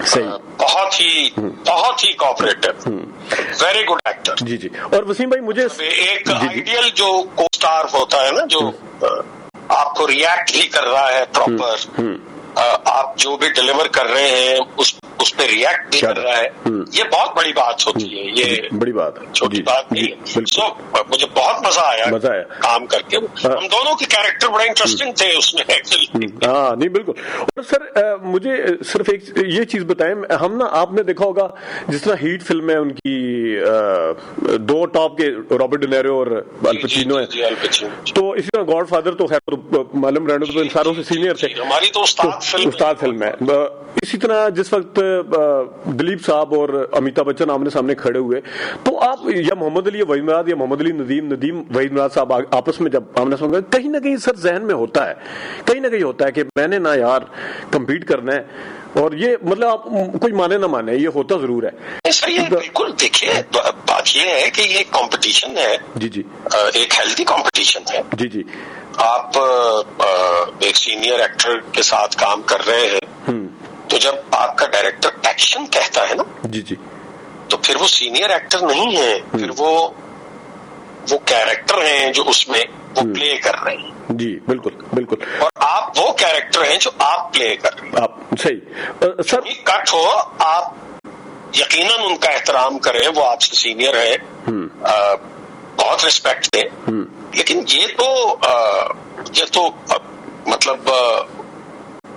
بہت ہی cooperative, very good actor. جی جی. اور وسیم بھائی مجھے ایک آئیڈیل جو کو اسٹار ہوتا ہے نا، جو آپ کو ریئیکٹ ہی کر رہا ہے پراپر، آپ جو بھی ڈیلیور کر رہے ہیں اس پہ ریئیکٹ بھی کر رہا ہے، یہ بہت بڑی بات ہوتی ہے. یہ بڑی بات ہے، چھوٹی بات نہیں ہے. سو مجھے بہت مزہ آیا کام کر کے. ہم دونوں کے کیریکٹر بڑے انٹرسٹنگ تھے اس میں ایکچولی. ہاں نہیں بالکل. اور سر مجھے صرف ایک یہ چیز بتائیں، ہم نا آپ نے دیکھا ہوگا جس طرح ہیٹ فلم ہے ان کی دو ٹاپ کے رابرٹ ڈینیرو اور الپچینو ہے، تو اسی طرح گاڈ فادر تو خیر معلوم رینو تو ان ساروں سے سینئر تھے، ہماری تو استاد فلم ہے. اسی طرح جس وقت دلیپ صاحب اور امیتابھ بچن آمنے سامنے کھڑے ہوئے، تو آپ یا محمد علی وحید مراد یا محمد علی ندیم وحید مراد صاحب آپس میں جب آمنے سامنے کہیں نہ کہیں سر ذہن میں ہوتا ہے، کہیں نہ کہیں ہوتا ہے کہ میں نے نا یار کمپیٹ کرنا ہے. اور یہ مطلب آپ کوئی مانے نہ مانے یہ ہوتا ضرور ہے. سر یہ بالکل دیکھیے، بات یہ ہے کہ یہ کمپٹیشن ہے. جی جی. ایک ہیلتھی کمپٹیشن ہے. جی جی. آپ ایک سینئر ایکٹر کے ساتھ کام کر رہے ہیں، تو جب آپ کا ڈائریکٹر ایکشن کہتا ہے نا، جی جی، تو پھر وہ سینئر ایکٹر نہیں ہے، پھر وہ کیریکٹر ہیں جو اس میں وہ پلے کر رہے ہیں. جی بالکل بالکل. اور آپ وہ کیریکٹر ہیں جو آپ پلے کر رہے ہیں. آپ صحیح سر. کٹ ہو، آپ یقیناً ان کا احترام کریں، وہ آپ سے سینئر ہے، بہت ریسپیکٹ دیں. لیکن یہ تو مطلب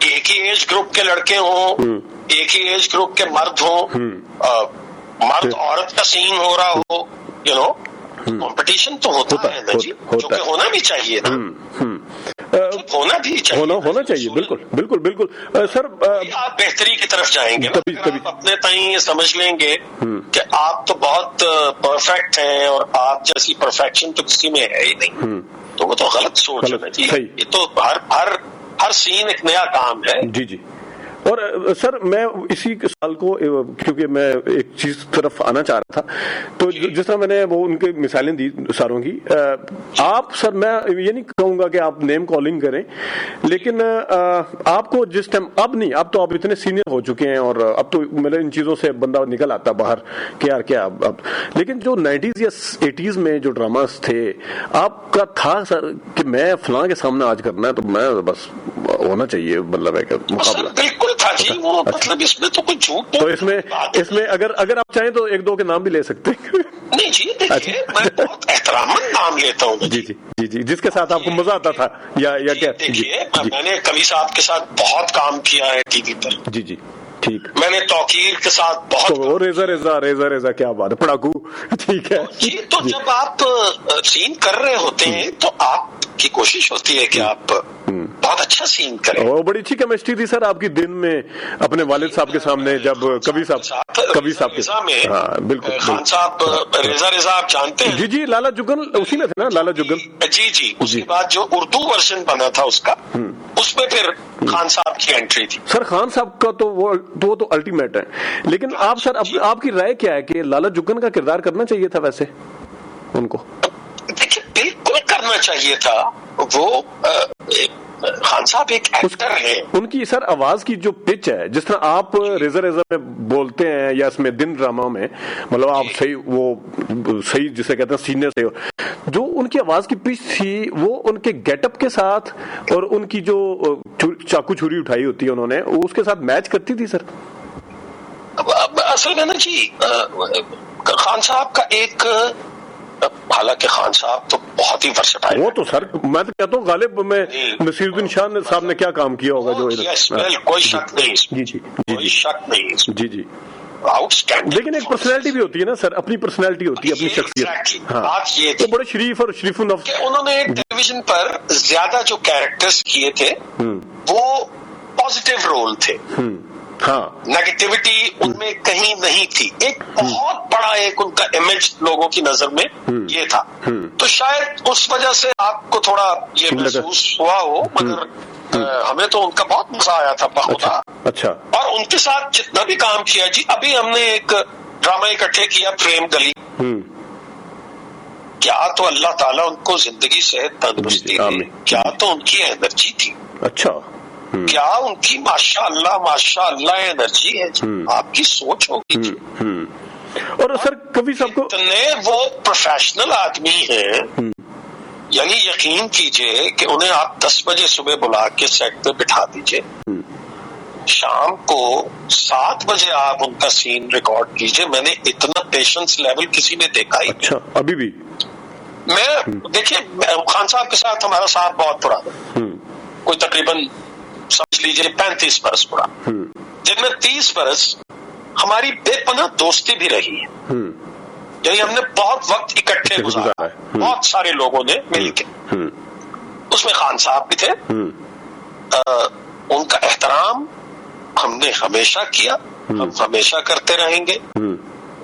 ایک ہی ایج گروپ کے لڑکے ہوں، ایک ہی ایج گروپ کے مرد ہوں، مرد عورت کا سین ہو رہا ہو، کمپٹیشن تو ہوتا ہے نا جی، جو کہ ہونا بھی چاہیے نا، ہونا چاہیے. بالکل بالکل بالکل. سر آپ بہتری کی طرف جائیں گے، آپ اپنے تئیں یہ سمجھ لیں گے کہ آپ تو بہت پرفیکٹ ہیں اور آپ جیسی پرفیکشن تو کسی میں ہے ہی نہیں، تو وہ تو غلط سوچ ہے جی. یہ تو ہر سین ایک نیا کام ہے. جی جی. اور سر میں اسی سال کو کیونکہ میں ایک چیز طرف آنا چاہ رہا تھا، تو جس طرح میں نے وہ ان کی مثالیں دی ساروں کی، آپ سر میں یہ نہیں کہوں گا کہ آپ نیم کالنگ کریں، لیکن آپ کو جس ٹائم اب نہیں، اب تو آپ اتنے سینئر ہو چکے ہیں اور اب تو میرے ان چیزوں سے بندہ نکل آتا باہر کہ یار کیا اب، لیکن جو 90s یا 80s میں جو ڈراماز تھے آپ کا تھا سر کہ میں فلاں کے سامنے آج کرنا ہے تو میں بس ہونا چاہیے مطلب ہے کہ مقابلہ. بالکل تھا جی، وہ مطلب اس میں تو کوئی جھوٹ تو اس میں اگر آپ چاہیں تو ایک دو کے نام بھی لے سکتے ہیں. نہیں جی دیکھیے، میں بہت احتراماً نام لیتا ہوں. جی جی جی جی. جس کے ساتھ آپ کو مزہ آتا تھا یا کیا؟ دیکھیے میں نے کبھی صاحب کے ساتھ بہت کام کیا ہے ٹی وی پر. جی جی ٹھیک. میں نے توقیر کے ساتھ بہت ریزا کیا بات ہے، پڑاکو. ٹھیک ہے جی. تو جب آپ سین کر رہے ہوتے ہیں تو آپ کی کوشش ہوتی ہے کہ آپ بہت اچھا سین کریں. وہ بڑی اچھی کیمسٹری تھی سر آپ کی دن میں اپنے والد صاحب کے سامنے، جب کبھی صاحب کے. ہاں بالکل. خان صاحب ریزا آپ جانتے ہیں؟ جی جی. لالا جگن اسی میں تھے نا، لالا جگن. جی جی. اس کے بعد جو اردو ورژن بنا تھا اس کا، اس میں پھر خان صاحب کی انٹری تھی. سر خان صاحب کا تو وہ تو الٹیمیٹ ہے، لیکن آپ سر آپ کی رائے کیا ہے کہ لالا جگن کا کردار کرنا چاہیے تھا ویسے ان کو؟ دیکھیے بالکل کرنا چاہیے تھا. وہ خان صاحب ایک ایکٹر ہیں، ان کی سر آواز کی جو پچ ہے، جس طرح آپ ریزا میں بولتے ہیں یا اس میں دن ڈرامہ میں، مطلب آپ صحیح جسے کہتے ہیں سینے سے، جو ان کی آواز کی پچ تھی وہ ان کے گیٹ اپ کے ساتھ اور ان کی جو چاقو چھری اٹھائی ہوتی ہے انہوں نے، اس کے ساتھ میچ کرتی تھی سر. اصل میں نا جی خان صاحب کا ایک، حالانکہ خان صاحب تو بہت ہی ورسٹائل، وہ تو سر میں تو کہتا ہوں غالب میں نصیر الدین شاہ صاحب نے کیا کام کیا ہوگا جو. کوئی شک نہیں. جی جی کوئی شک نہیں. جی جی. لیکن ایک پرسنالٹی بھی ہوتی ہے نا سر، اپنی پرسنالٹی ہوتی ہے، اپنی شخصیت. بات یہ تھی بڑے شریف اور شریف النفس. انہوں نے ٹیلی ویژن پر زیادہ جو کیریکٹرز کیے تھے وہ پازیٹیو رول تھے. ہاں نیگیٹیوٹی ان میں کہیں نہیں تھی. ایک بہت بڑا ایک ان کا امیج لوگوں کی نظر میں یہ تھا، تو شاید اس وجہ سے آپ کو تھوڑا یہ محسوس ہوا ہو، مگر ہمیں تو ان کا بہت مزہ آیا تھا بخدا. اچھا. اور ان کے ساتھ جتنا بھی کام کیا جی، ابھی ہم نے ایک ڈرامہ اکٹھے کیا پریم گلی، کیا تو اللہ تعالیٰ ان کو زندگی صحت تندرستی دی، کیا تو ان کی انرجی تھی. اچھا. کیا ان کی ماشاء اللہ انرجی ہے جی، آپ کی سوچ ہوگی جی. اور سر کبھی سب کو اتنے وہ پروفیشنل آدمی ہیں، یعنی یقین کیجئے کہ انہیں آپ 10 بجے صبح بلا کے سیٹ پہ بٹھا دیجئے، شام کو 7 بجے آپ ان کا سین ریکارڈ کیجئے. میں نے اتنا پیشنس لیول کسی میں دیکھا ہی. اچھا ابھی بھی میں دیکھیے خان صاحب کے ساتھ ہمارا ساتھ بہت پرانا، کوئی تقریباً سمجھ لیجیے 35 برس پرانا، جن میں 30 برس ہماری بے پناہ دوستی بھی رہی ہے. یعنی ہم نے بہت وقت اکٹھے گزارا، بہت سارے لوگوں نے مل کے. اس میں خان صاحب بھی تھے. ان کا احترام ہم نے ہمیشہ کیا، ہم ہمیشہ کرتے رہیں گے.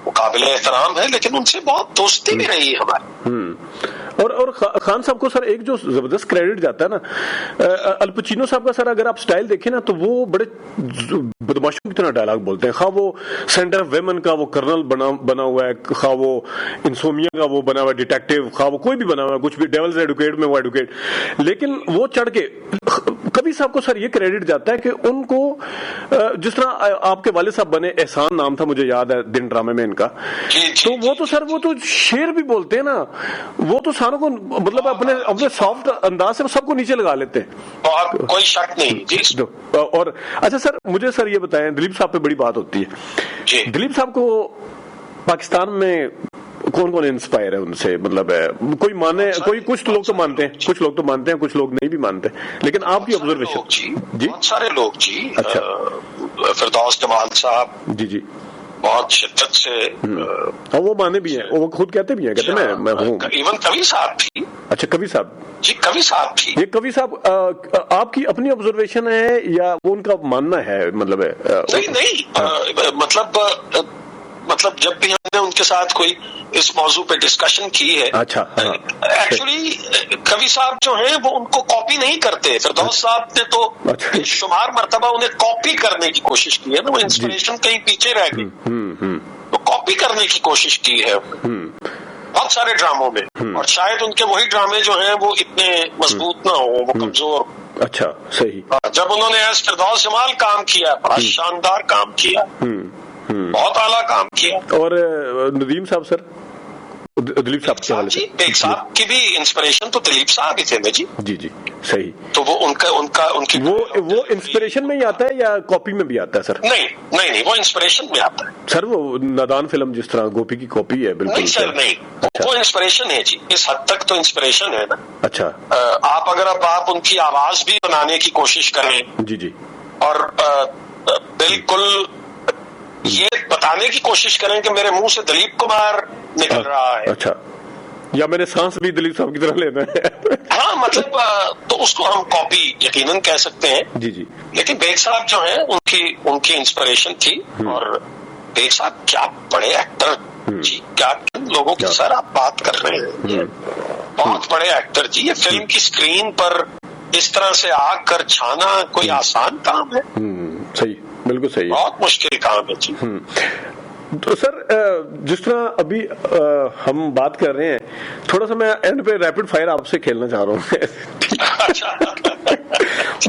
وہ قابل احترام ہے، لیکن ان سے بہت دوستی بھی رہی ہے ہماری. اور خان صاحب کو سر ایک جو زبردست کریڈٹ جاتا ہے نا، الپچینو صاحب کا، سر اگر آپ سٹائل دیکھیں نا تو وہ بڑے بدماشوں کی طرح ڈائلاگ بولتے ہیں. خواہ وہ سینٹر آف ویمن کا وہ کرنل بنا ہوا ہے، خواہ وہ انسومیا کا وہ بنا ہوا ہے ڈیٹیکٹیو، خواہ وہ کوئی بھی بنا ہوا ہے، کچھ بھی ڈیولز ایڈوکیٹ میں وہ ایڈوکیٹ، لیکن وہ چڑھ کے کبھی صاحب کو سر یہ کریڈٹ جاتا ہے کہ ان کو جس طرح آپ کے والد صاحب بنے، احسان نام تھا مجھے یاد ہے دن ڈرامے میں ان کا، تو وہ تو سر وہ تو شعر بھی بولتے ہیں نا، وہ تو ساروں کو مطلب اپنے سافٹ انداز سے سب کو نیچے لگا لیتے ہیں، کوئی شک نہیں جی. اور اچھا سر مجھے سر یہ بتائیں، دلیپ صاحب پہ بڑی بات ہوتی ہے، دلیپ صاحب کو پاکستان میں کون کون انسپائر ہے ان سے؟ مطلب کوئی مانے، کوئی کچھ لوگ تو مانتے ہیں، کچھ لوگ تو مانتے ہیں، کچھ لوگ نہیں بھی مانتے، لیکن آپ کی آبزرویشن. جی بہت سارے لوگ جی. اچھا فردوس جمال صاحب جی بہت شدت سے، وہ مانے بھی ہیں، وہ خود کہتے بھی ہیں، کہتے ہیں میں ہوں. ایون کبھی صاحب بھی. اچھا کبھی صاحب جی، کبھی صاحب بھی. یہ کبھی صاحب آپ کی اپنی آبزرویشن ہے یا وہ ان کا ماننا ہے؟ مطلب نہیں مطلب جب بھی ہم نے ان کے ساتھ کوئی اس موضوع پہ ڈسکشن کی ہے، اچھا ایکچولی کبھی صاحب جو ہیں وہ ان کو کاپی نہیں کرتے. فردوس صاحب نے تو شمار مرتبہ انہیں کاپی کرنے کی کوشش کی ہے نا، وہ انسپریشن کہیں پیچھے رہ گئی، تو کاپی کرنے کی کوشش کی ہے بہت سارے ڈراموں میں. اور شاید ان کے وہی ڈرامے جو ہیں وہ اتنے مضبوط نہ ہوں، وہ کمزور. اچھا صحیح. جب انہوں نے ایز فردوس جمال کام کیا، بڑا شاندار کام کیا، بہت اعلیٰ کام کیا. اور ندیم صاحب سر، دلیپ صاحب کے حوالے سے بیگ صاحب کی بھی انسپریشن تو دلیپ صاحب ہی تھے نا جی. جی صحیح. تو وہ ان کی وہ انسپریشن میں ہی آتا ہے یا کاپی میں بھی آتا ہے سر؟ نہیں وہ انسپریشن میں آتا ہے سر. وہ نادان فلم جس طرح گوپی کی کاپی ہے بالکل؟ نہیں سر نہیں، وہ انسپریشن ہے جی. اس حد تک تو انسپریشن ہے نا. اچھا آپ اگر آپ ان کی آواز بھی بنانے کی کوشش کریں جی اور بالکل یہ بتانے کی کوشش کریں کہ میرے منہ سے دلیپ کمار نکل رہا ہے، اچھا، یا میں نے سانس بھی دلیپ صاحب کی طرح لینا ہے، ہاں مطلب تو اس کو ہم کاپی یقیناً کہہ سکتے ہیں. جی لیکن بیگ صاحب جو ہیں ان کی انسپریشن تھی. اور بیگ صاحب کیا بڑے ایکٹر جی، کیا لوگوں کی سر آپ بات کر رہے ہیں، بہت بڑے ایکٹر جی. یہ فلم کی اسکرین پر اس طرح سے آ کر چھانا کوئی آسان کام ہے؟ صحیح، بالکل صحیح، بہت مشکل کام ہے جی. تو سر جس طرح ابھی ہم بات کر رہے ہیں، تھوڑا سا میں اینڈ پہ ریپڈ فائر آپ سے کھیلنا چاہ رہا ہوں.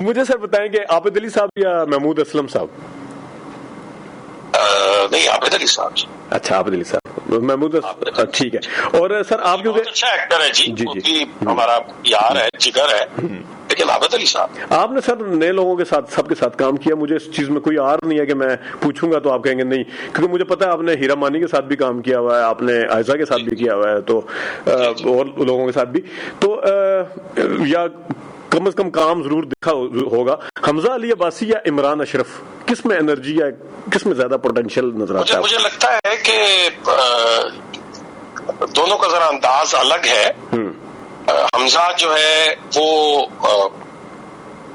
مجھے سر بتائیں کہ عابد علی صاحب یا محمود اسلم صاحب؟ نہیں، عابد علی صاحب. اچھا عابد علی صاحب، محمود ٹھیک ہے. اور سر آپ کیونکہ اچھا ایکٹر ہے جی، ہمارا یار ہے، جگر ہے، لیکن عابد علی صاحب آپ نے سر نئے لوگوں کے ساتھ سب کے ساتھ کام کیا. مجھے اس چیز میں کوئی آر نہیں ہے کہ میں پوچھوں گا تو آپ کہیں گے نہیں، کیونکہ مجھے پتا ہے آپ نے ہیرا مانی کے ساتھ بھی کام کیا ہوا ہے، آپ نے عائزہ کے ساتھ بھی کیا ہوا ہے، تو اور لوگوں کے ساتھ بھی، تو یا کم از کم کام ضرور دکھا ہوگا. حمزہ علی عباسی یا عمران اشرف، کس میں انرجی ہے، کس میں زیادہ پوٹینشیل نظر آتا ہے؟ مجھے لگتا ہے کہ دونوں کا ذرا انداز الگ ہے. حمزہ جو ہے وہ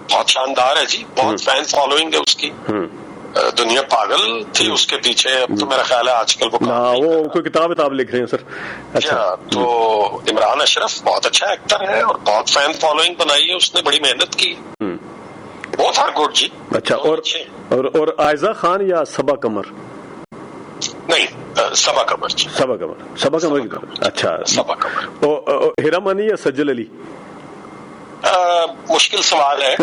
بہت شاندار ہے جی، بہت فین فالوئنگ ہے اس کی، دنیا پاگل تھی اس کے پیچھے. اب تو میرا خیال ہے آج کل وہ کوئی کتاب لکھ رہے ہیں سر. اچھا. تو عمران اشرف بہت اچھا ایکٹر ہے اور بہت فین فالوئنگ بنائی ہے، اس نے بڑی محنت کی، بہت ہر گڈ جی. اچھا. اور عائزہ خان یا صبا قمر؟ نہیں، صبا قمر جی. صبا قمر کی طرف. اچھا. صبا قمر. ہیرا مانی یا سجل علی؟ بڑا مشکل سوال ہے.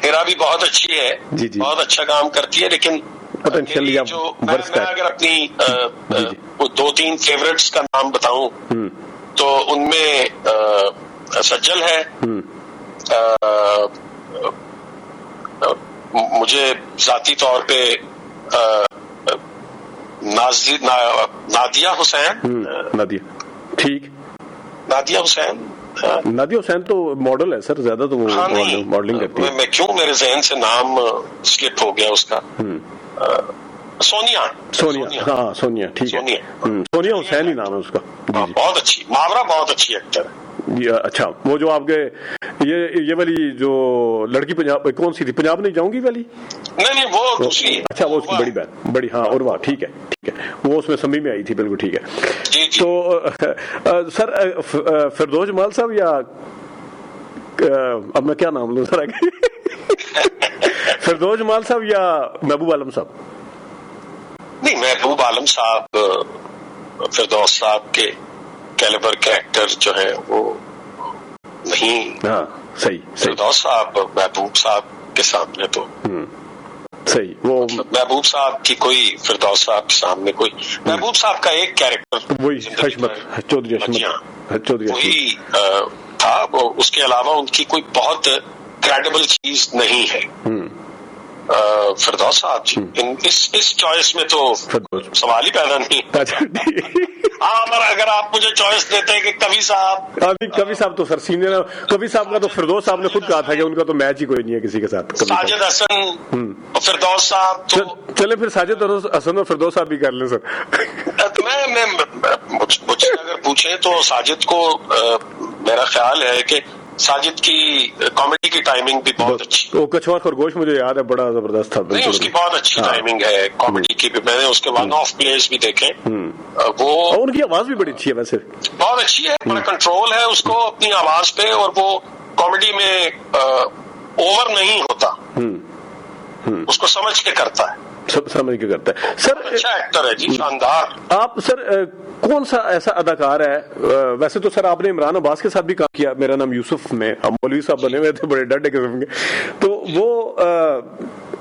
ہیرا بھی بہت اچھی ہے, جی جی, بہت اچھا کام کرتی ہے, لیکن پوٹینشیل یا میں اگر اپنی 2-3 فیوریٹس کا نام بتاؤں تو ان میں سجل ہے, مجھے ذاتی طور پہ نادیہ حسین, ٹھیک, نادیہ حسین, نادیہ حسین تو ماڈل ہے سر, زیادہ تو وہ ماڈلنگ کرتی ہے. میں کیوں میرے ذہن سے نام سلپ ہو گیا اس کا. سونیا, ہاں سونیا, ٹھیک ہے, سونیا حسین ہی نام ہے اس کا. بہت اچھی, ماورا بہت اچھی ایکٹر ہے. اچھا, وہ جو آپ کے یہ والی جو لڑکی پنجاب کون سی تھی, پنجاب نہیں جاؤں گی والی, نہیں وہ دوسری. اچھا, وہ اس کی بڑی بہن, بڑی, ہاں, عروہ, ٹھیک ہے ٹھیک ہے, وہ اس میں سمی میں آئی تھی, بالکل ٹھیک ہے. تو سر فردوس جمال صاحب یا اب میں کیا نام لوں سر آگے, فردوس جمال صاحب یا محبوب عالم صاحب؟ نہیں, محبوب عالم صاحب فردوس صاحب کے کیلیبر کے ایکٹر جو ہے وہ نہیں. ہاں صحیح, فردوس صاحب محبوب صاحب کے سامنے تو صحیح, وہ محبوب صاحب کی کوئی فردوس صاحب کے سامنے کوئی, محبوب صاحب کا ایک کیریکٹر وہی حشمت چودھری, وہی تھا, وہ اس کے علاوہ ان کی کوئی بہت کریڈیبل چیز نہیں ہے. فردوس صاحب جی اس چوائس میں تو سوال ہی پیدا نہیں. ہاں, اگر آپ مجھے چوائس دیتے ہیں کہ کبھی صاحب تو سر سینئر, کبھی صاحب کا تو فردوس صاحب نے خود کہا تھا کہ ان کا تو میچ ہی کوئی نہیں ہے کسی کے ساتھ. ساجد حسن, فردوس صاحب, چلے پھر ساجد حسن اور فردوس صاحب بھی کر لیں سر. میں مجھ سے اگر پوچھیں تو ساجد کو میرا خیال ہے کہ ساجد کی کامیڈی کی ٹائمنگ بھی بہت اچھی. وہ کچھوا خرگوش مجھے یاد ہے, بڑا زبردست تھا. نہیں, اس کی بہت اچھی ٹائمنگ ہے کامیڈی کی بھی. میں نے اس کے ون آف پلیز بھی دیکھے, وہ ان کی آواز بھی بڑی اچھی ہے, ویسے بہت اچھی ہے, بڑا کنٹرول ہے اس کو اپنی آواز پہ, اور وہ کامیڈی میں اوور نہیں ہوتا, اس کو سمجھ کے کرتا ہے, سمجھ کے کرتا ہے. سر اچھا ایکٹر ہے جی, شاندار. آپ سر کون سا ایسا اداکار ہے, ویسے تو سر آپ نے عمران عباس کے ساتھ بھی کام کیا, میرا نام یوسف میں, مولوی صاحب بنے ہوئے تھے بڑے ڈاڈے قسم کے, تو وہ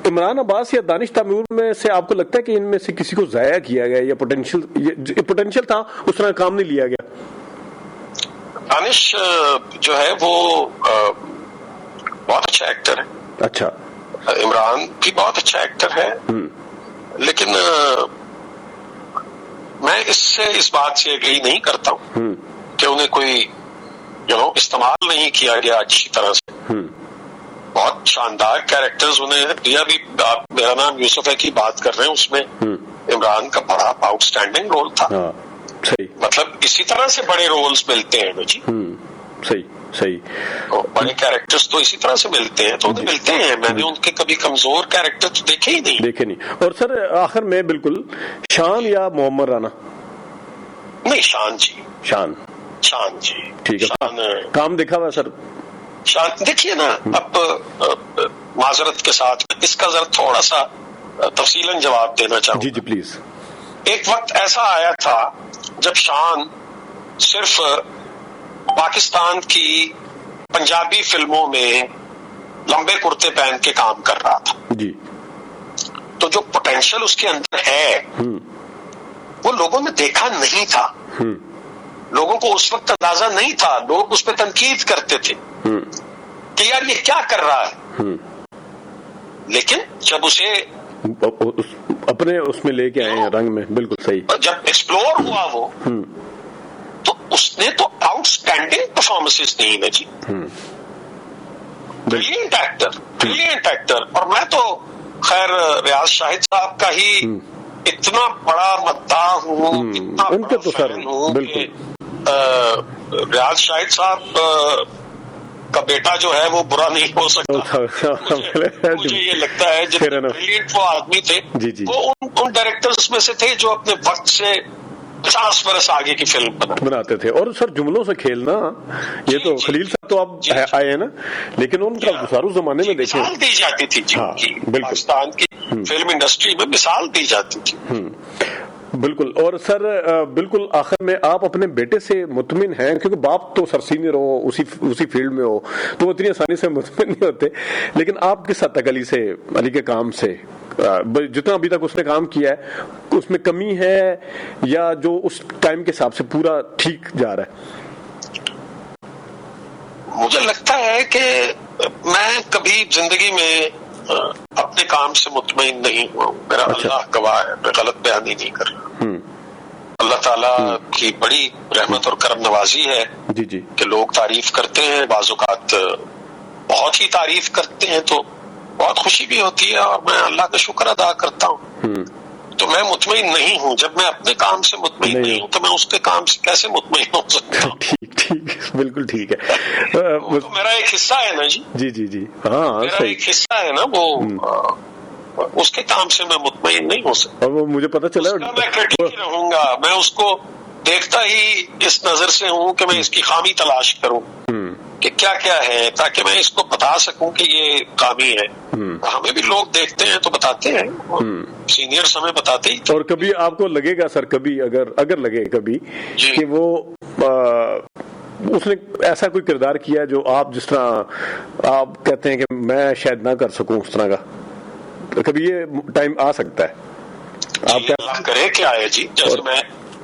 عمران عباس یا دانش تیمور میں سے آپ کو لگتا ہے کہ ان میں سے کسی کو ضائع کیا گیا, یا پوٹینشیل تھا اس طرح کام نہیں لیا گیا؟ دانش جو ہے وہ بہت اچھا ایکٹر ہے. اچھا, عمران بھی بہت اچھا ایکٹر ہے, لیکن میں اس بات سے اگری نہیں کرتا ہوں کہ انہیں کوئی استعمال نہیں کیا گیا اچھی طرح سے. بہت شاندار کیریکٹرز انہیں دیا بھی. آپ میرا نام یوسف ہے کی بات کر رہے ہیں, اس میں عمران کا بڑا آؤٹ اسٹینڈنگ رول تھا. مطلب اسی طرح سے بڑے رولز ملتے ہیں جی. صحیح, بڑے کیریکٹرز تو اسی طرح سے ملتے ہیں, تو انہیں ملتے ہیں. میں نے ان کے کبھی کمزور کیریکٹر تو دیکھے ہی نہیں. اور سر آخر میں بالکل شان یا محمد رانا؟ نہیں, شان جی, شان جی, ٹھیک ہے. کام دیکھا ہوا سر؟ شان دیکھیے نا, اب معذرت کے ساتھ اس کا ذرا تھوڑا سا تفصیلاً جواب دینا چاہوں. جی پلیز. ایک وقت ایسا آیا تھا جب شان صرف پاکستان کی پنجابی فلموں میں لمبے کرتے پہن کے کام کر رہا تھا. جی. تو جو پوٹینشل اس کے اندر ہے وہ لوگوں نے دیکھا نہیں تھا. لوگوں کو اس وقت اندازہ نہیں تھا, لوگ اس پہ تنقید کرتے تھے کہ یار یہ کیا کر رہا ہے. لیکن جب اسے اپنے اس میں لے کے آئے ہیں رنگ میں, بالکل صحیح, جب ایکسپلور ہوا وہ, تو اس نے تو آؤٹ اسٹینڈنگ پرفارمنسز دی نا جی. Brilliant actor. اور میں تو خیر ریاض شاہد صاحب کا ہی اتنا بڑا مداح ہوں, اتنا بڑا فین ہوں کہ ریاض شاہد صاحب کا بیٹا جو ہے وہ برا نہیں ہو سکتا. مجھے یہ لگتا ہے جب بریلینٹ وہ آدمی تھے, وہ ان ڈائریکٹرز میں سے تھے جو اپنے وقت سے 50 برس آگے کی فلم بناتے تھے. اور سر جملوں سے کھیلنا, یہ تو خلیل صاحب تو اب آئے ہیں نا, لیکن ان کا گزارو زمانے میں دیکھیں مثال دی جاتی تھی. پاکستان کی فلم انڈسٹری میں مثال دی جاتی تھی. بالکل. اور سر بالکل آخر میں آپ اپنے بیٹے سے مطمئن ہیں, کیونکہ باپ تو سر سینئر ہو, اسی فیلڈ میں ہو, تو وہ اتنی آسانی سے مطمئن نہیں ہوتے, لیکن آپ کس حد تک علی کے کام سے جتنا ابھی تک اس نے کام کیا ہے اس میں کمی ہے, یا جو اس ٹائم کے حساب سے پورا ٹھیک جا رہا ہے؟ مجھے لگتا ہے کہ میں کبھی زندگی میں اپنے کام سے مطمئن نہیں ہوا ہوں. میرا اللہ گواہ ہے, میں غلط بیانی نہیں کر رہا. اللہ تعالیٰ کی بڑی رحمت اور کرم نوازی ہے کہ لوگ تعریف کرتے ہیں, بعض اوقات بہت ہی تعریف کرتے ہیں تو بہت خوشی بھی ہوتی ہے, اور میں اللہ کا شکر ادا کرتا ہوں. تو میں مطمئن نہیں ہوں. جب میں اپنے کام سے مطمئن نہیں ہوں تو میں اس کے کام سے کیسے مطمئن ہو سکتا ہوں؟ ٹھیک, بالکل ٹھیک ہے. تو میرا ایک حصہ ہے نا جی ہاں, میرا ایک حصہ ہے نا, وہ اس کے کام سے میں مطمئن نہیں ہو سکتا. اور وہ مجھے پتا چلا میں کرٹیک رہوں گا, میں اس کو دیکھتا ہی اس نظر سے ہوں کہ میں اس کی خامی تلاش کروں کہ کیا کیا ہے, تاکہ میں اس کو بتا سکوں کہ یہ خامی ہے. ہمیں بھی لوگ دیکھتے ہیں تو بتاتے ہیں, سینئرز ہمیں بتاتے ہی. اور کبھی آپ کو لگے گا سر, کبھی اگر لگے کبھی کہ وہ اس نے ایسا کوئی کردار کیا جو آپ جس طرح آپ کہتے ہیں کہ میں شاید نہ کر سکوں اس طرح کا, کبھی یہ ٹائم آ سکتا ہے؟ آپ اللہ کرے کہ آئے جی, جیسے میں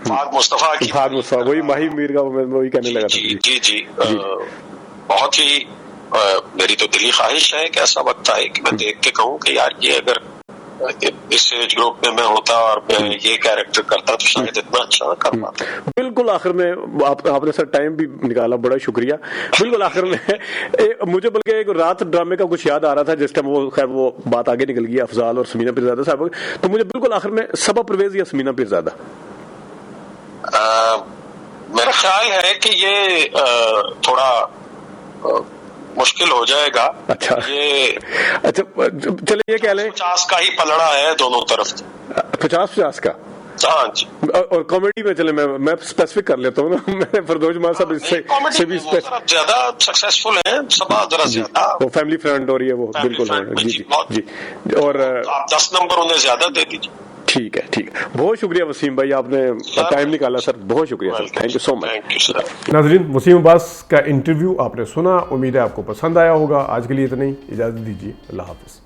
فہد مصطفیٰ وہی ماہی میر کا وہی کہنے لگا تھا. جی بہت ہی میری تو دلی خواہش ہے کہ ایسا وقت آئے کہ میں دیکھ کے کہوں کہ یار یہ اگر اس ایج گروپ میں ہوتا اور میں یہ کیریکٹر کرتا تو شاید اتنا اچھا نہ کر پاتا. بالکل آخر میں آپ نے سر ٹائم بھی نکالا, بڑا شکریہ. بالکل آخر میں مجھے بلکہ ایک رات ڈرامے کا کچھ یاد آ رہا تھا جس ٹائم وہ خیر وہ بات آگے نکل گئی افضال اور سمینہ پیرزادہ صاحب, تو مجھے بالکل آخر میں صبا پرویز یا سمینہ پیرزادہ؟ میرا خیال ہے کہ یہ تھوڑا مشکل ہو جائے گا. اچھا چلے یہ کہہ لیں 50 کا ہی پلڑا ہے دونوں طرف. 50 کا؟ ہاں جی. اور کامیڈی میں چلے میں اسپیسیفک کر لیتا ہوں نا, میں فردوس جمال صاحب سے بھی زیادہ سکسیسفل ہیں, سبا ذرا زیادہ وہ فیملی فرینڈ ہو رہی ہے وہ. بالکل جی. اور آپ 10 نمبر انہیں زیادہ دے دیجیے. ٹھیک ہے. بہت شکریہ وسیم بھائی, آپ نے ٹائم نکالا سر, بہت شکریہ سر, تھینک یو سو مچ. ناظرین, وسیم عباس کا انٹرویو آپ نے سنا, امید ہے آپ کو پسند آیا ہوگا. آج کے لیے اتنا ہی, اجازت دیجیے, اللہ حافظ.